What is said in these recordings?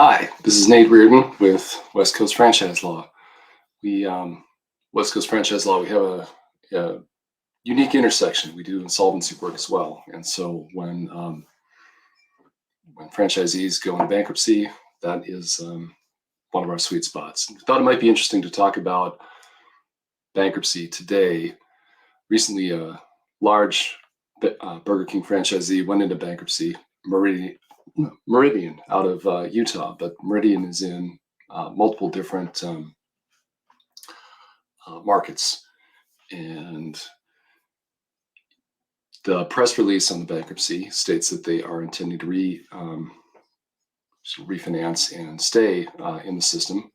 Hi, this is Nate Reardon with West Coast Franchise Law. We West Coast Franchise Law. We have a unique intersection. We do insolvency work as well, and so when franchisees go into bankruptcy, that is one of our sweet spots. We thought it might be interesting to talk about bankruptcy today. Recently, a large Burger King franchisee went into bankruptcy. Meridian out of Utah, but Meridian is in multiple different markets. And the press release on the bankruptcy states that they are intending to refinance and stay in the system.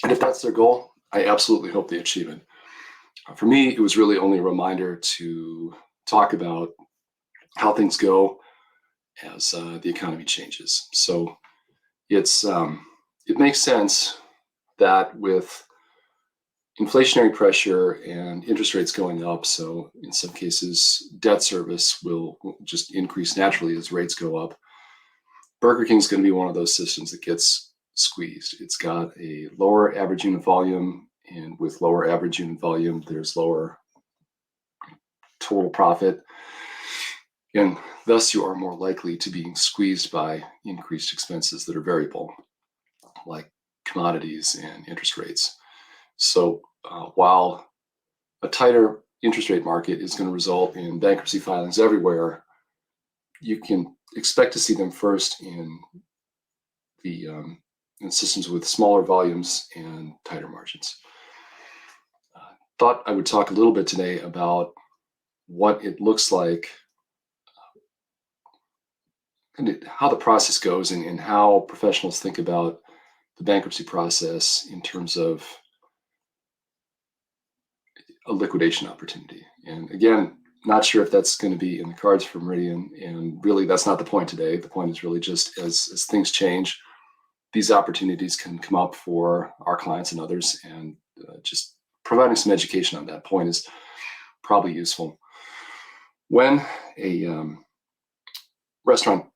And if that's their goal, I absolutely hope they achieve it. For me, it was really only a reminder to talk about how things go as the economy changes. So it makes sense that with inflationary pressure and interest rates going up, so in some cases, debt service will just increase naturally as rates go up. Burger King is going to be one of those systems that gets squeezed. It's got a lower average unit volume, and with lower average unit volume, there's lower total profit. And thus, you are more likely to be squeezed by increased expenses that are variable, like commodities and interest rates. So while a tighter interest rate market is going to result in bankruptcy filings everywhere, you can expect to see them first in the in systems with smaller volumes and tighter margins. Thought I would talk a little bit today about what it looks like and how the process goes and how professionals think about the bankruptcy process in terms of a liquidation opportunity. And again, not sure if that's going to be in the cards for Meridian. And really, that's not the point today. The point is really just as things change, these opportunities can come up for our clients and others. And just providing some education on that point is probably useful. When a restaurant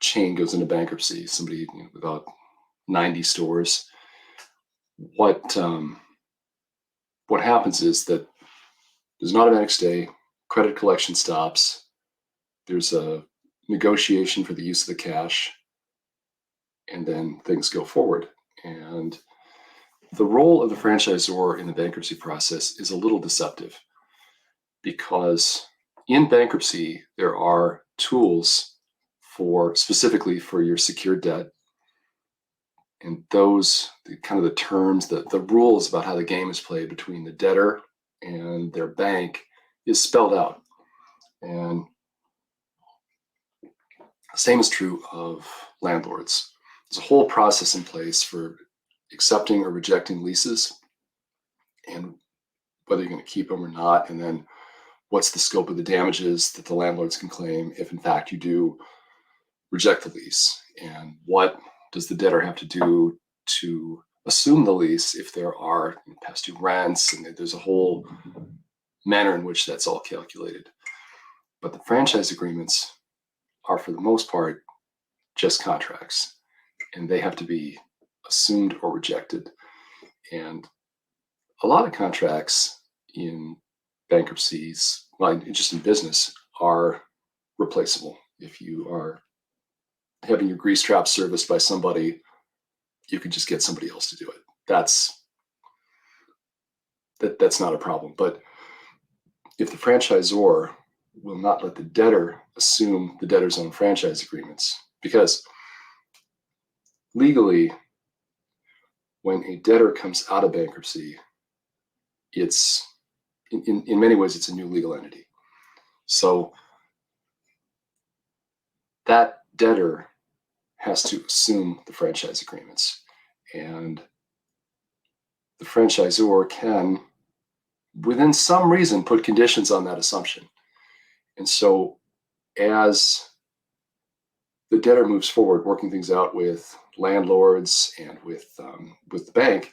chain goes into bankruptcy, somebody with about 90 stores, what happens is that there's an automatic stay, credit collection stops, there's a negotiation for the use of the cash, and then things go forward. And the role of the franchisor in the bankruptcy process is a little deceptive because in bankruptcy, there are tools specifically for your secured debt. And those kind of the terms, the rules about how the game is played between the debtor and their bank is spelled out. And same is true of landlords. There's a whole process in place for accepting or rejecting leases and whether you're going to keep them or not. And then what's the scope of the damages that the landlords can claim if in fact you do reject the lease, and what does the debtor have to do to assume the lease if there are past due rents, and there's a whole manner in which that's all calculated. But the franchise agreements are, for the most part, just contracts, and they have to be assumed or rejected. And a lot of contracts in bankruptcies, well, just in business, are replaceable. If you are having your grease trap serviced by somebody, you can just get somebody else to do it. That's not a problem. But if the franchisor will not let the debtor assume the debtor's own franchise agreements, because legally, when a debtor comes out of bankruptcy, it's in many ways it's a new legal entity. So that debtor has to assume the franchise agreements, and the franchisor can, within some reason, put conditions on that assumption. And so as the debtor moves forward, working things out with landlords and with the bank,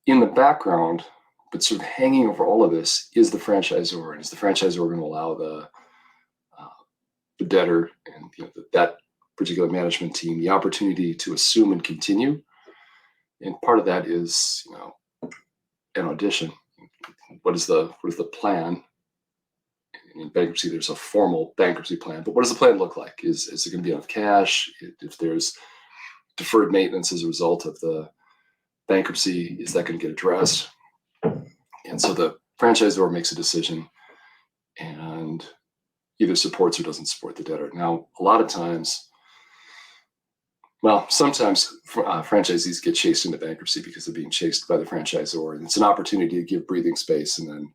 in the background, but sort of hanging over all of this, is the franchisor. And is the franchisor going to allow the debtor and that particular management team the opportunity to assume and continue. And part of that is an audition. What is the plan? In bankruptcy, there's a formal bankruptcy plan, but what does the plan look like? Is it going to be enough cash? If there's deferred maintenance as a result of the bankruptcy, is that going to get addressed? And so the franchisor makes a decision and either supports or doesn't support the debtor. Now, a lot of times, sometimes franchisees get chased into bankruptcy because they're being chased by the franchisor, and it's an opportunity to give breathing space and then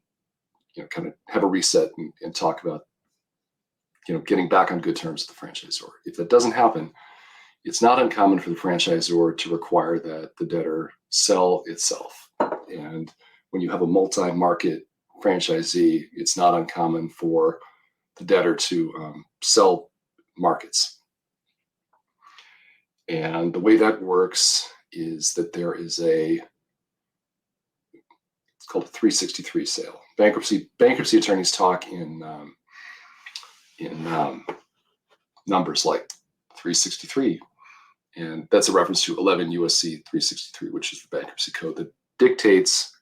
kind of have a reset and talk about getting back on good terms with the franchisor. If that doesn't happen, it's not uncommon for the franchisor to require that the debtor sell itself. And when you have a multi-market franchisee, it's not uncommon for the debtor to sell markets. And the way that works is that there is it's called a 363 sale. Bankruptcy attorneys talk in numbers like 363, and that's a reference to 11 USC 363, which is the bankruptcy code that dictates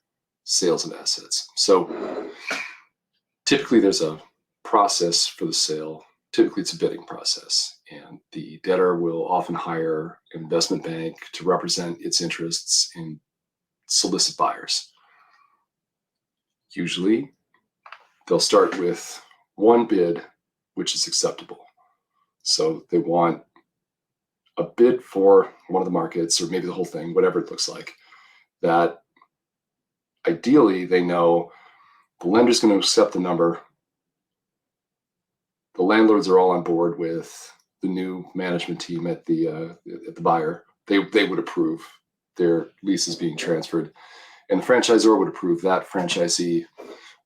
sales of assets. So typically there's a process for the sale. Typically it's a bidding process, and the debtor will often hire an investment bank to represent its interests and solicit buyers. Usually they'll start with one bid, which is acceptable. So they want a bid for one of the markets, or maybe the whole thing, whatever it looks like, that ideally they know the lender's going to accept the number. The landlords are all on board with the new management team at the buyer. They would approve their leases being transferred, and the franchisor would approve that franchisee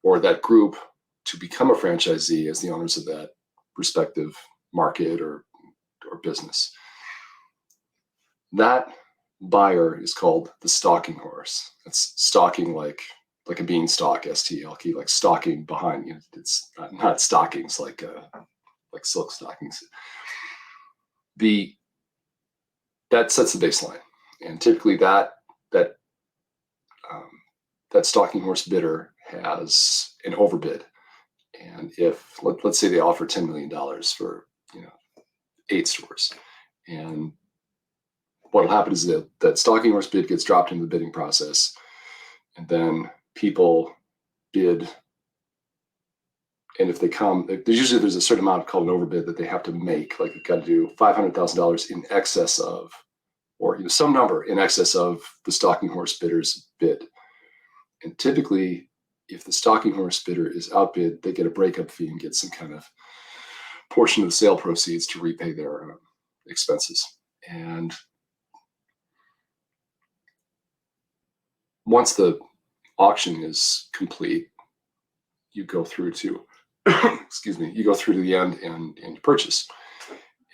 or that group to become a franchisee as the owners of that respective market or business. That buyer is called the stalking horse. It's stalking like a beanstalk, STLK, like stalking behind. It's not stockings like silk stockings. That sets the baseline, and typically that stalking horse bidder has an overbid. And if let's say they offer $10 million for 8 stores, and what'll happen is that stalking horse bid gets dropped into the bidding process, and then people bid. And if they come, there's a certain amount called an overbid that they have to make, like they've got to do $500,000 in excess of, or some number in excess of the stalking horse bidder's bid. And typically, if the stalking horse bidder is outbid, they get a breakup fee and get some kind of portion of the sale proceeds to repay their expenses. And once the auction is complete, you go through to you go through to the end and you purchase.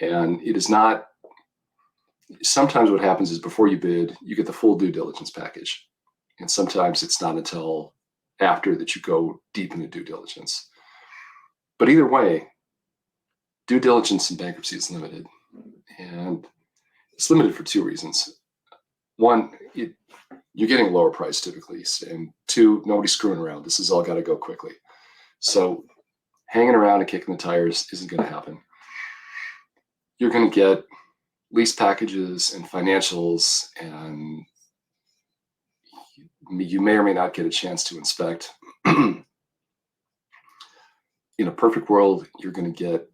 And it is not, sometimes what happens is before you bid, you get the full due diligence package. And sometimes it's not until after that you go deep into due diligence. But either way, due diligence in bankruptcy is limited. And it's limited for 2 reasons. One, you're getting a lower price typically. And 2, nobody's screwing around. This has all got to go quickly. So hanging around and kicking the tires isn't going to happen. You're going to get lease packages and financials, and you may or may not get a chance to inspect. In a perfect world, you're going to get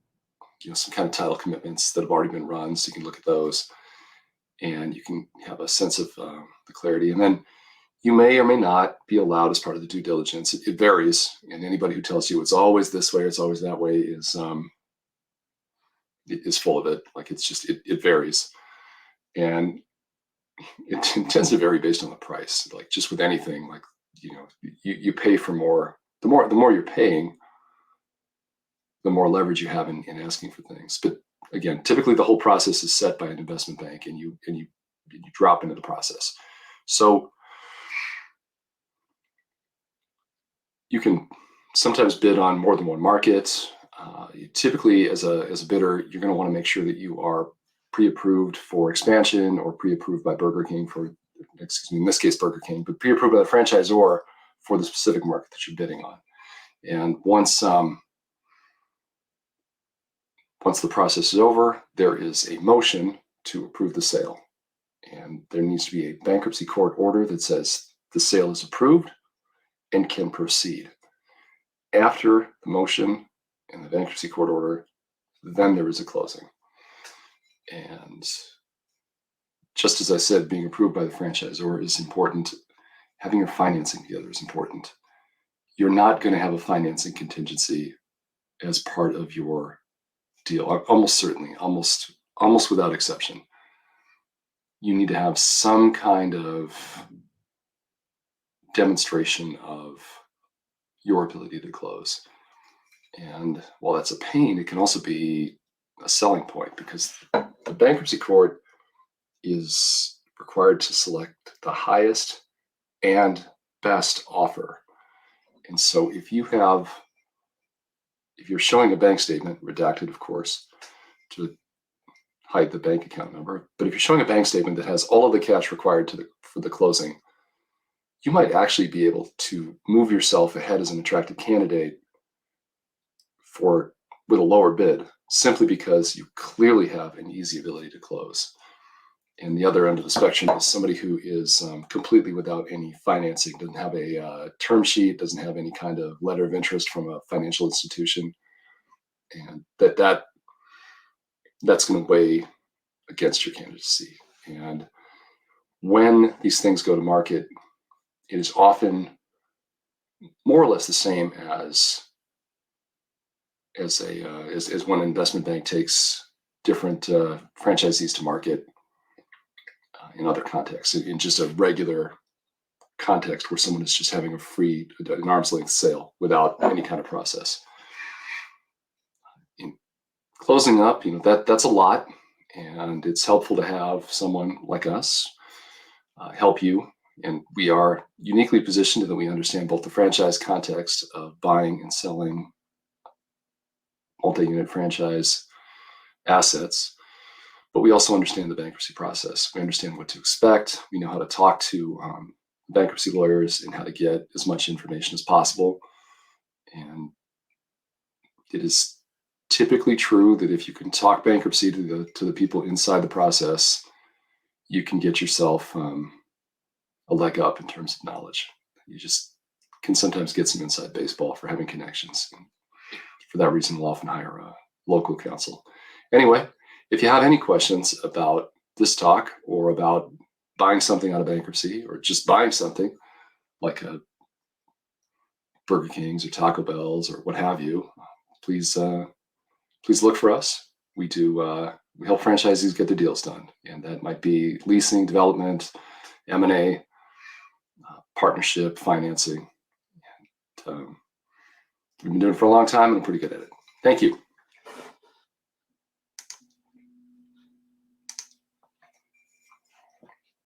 some kind of title commitments that have already been run, so you can look at those and you can have a sense of the clarity. And then you may or may not be allowed as part of the due diligence. It varies, and anybody who tells you it's always this way, it's always that way is full of it. Like it varies, and it tends to vary based on the price. Like just with anything, like you pay for more. The more you're paying, the more leverage you have in asking for things. But again, typically the whole process is set by an investment bank, and you drop into the process. So you can sometimes bid on more than one market. Typically, as a bidder, you're going to want to make sure that you are pre-approved for expansion or pre-approved by Burger King for, excuse me, in this case, Burger King, but pre-approved by the franchisor for the specific market that you're bidding on. And once the process is over, there is a motion to approve the sale. And there needs to be a bankruptcy court order that says the sale is approved and can proceed. After the motion and the bankruptcy court order, then there is a closing. And just as I said, being approved by the franchisor is important. Having your financing together is important. You're not going to have a financing contingency as part of your deal. Almost certainly, almost without exception. You need to have some kind of demonstration of your ability to close. And while that's a pain, it can also be a selling point, because the bankruptcy court is required to select the highest and best offer. And so if you're showing a bank statement, redacted of course, to hide the bank account number, but if you're showing a bank statement that has all of the cash required for the closing, you might actually be able to move yourself ahead as an attractive candidate with a lower bid, simply because you clearly have an easy ability to close. And the other end of the spectrum is somebody who is completely without any financing, doesn't have a term sheet, doesn't have any kind of letter of interest from a financial institution, and that's going to weigh against your candidacy. And when these things go to market, it is often more or less the same as when an investment bank takes different franchisees to market in other contexts, in just a regular context where someone is just having an arm's length sale without any kind of process. In closing up, that's a lot, and it's helpful to have someone like us help you. And we are uniquely positioned in that we understand both the franchise context of buying and selling multi-unit franchise assets, but we also understand the bankruptcy process. We understand what to expect. We know how to talk to bankruptcy lawyers and how to get as much information as possible. And it is typically true that if you can talk bankruptcy to the people inside the process, you can get yourself a leg up in terms of knowledge. You just can sometimes get some inside baseball for having connections. And for that reason, we'll often hire a local counsel. Anyway, if you have any questions about this talk or about buying something out of bankruptcy, or just buying something like a Burger King's or Taco Bell's or what have you, please look for us. We help franchisees get their deals done, and that might be leasing, development, M&A, partnership, financing. And, we've been doing it for a long time, and I'm pretty good at it. Thank you.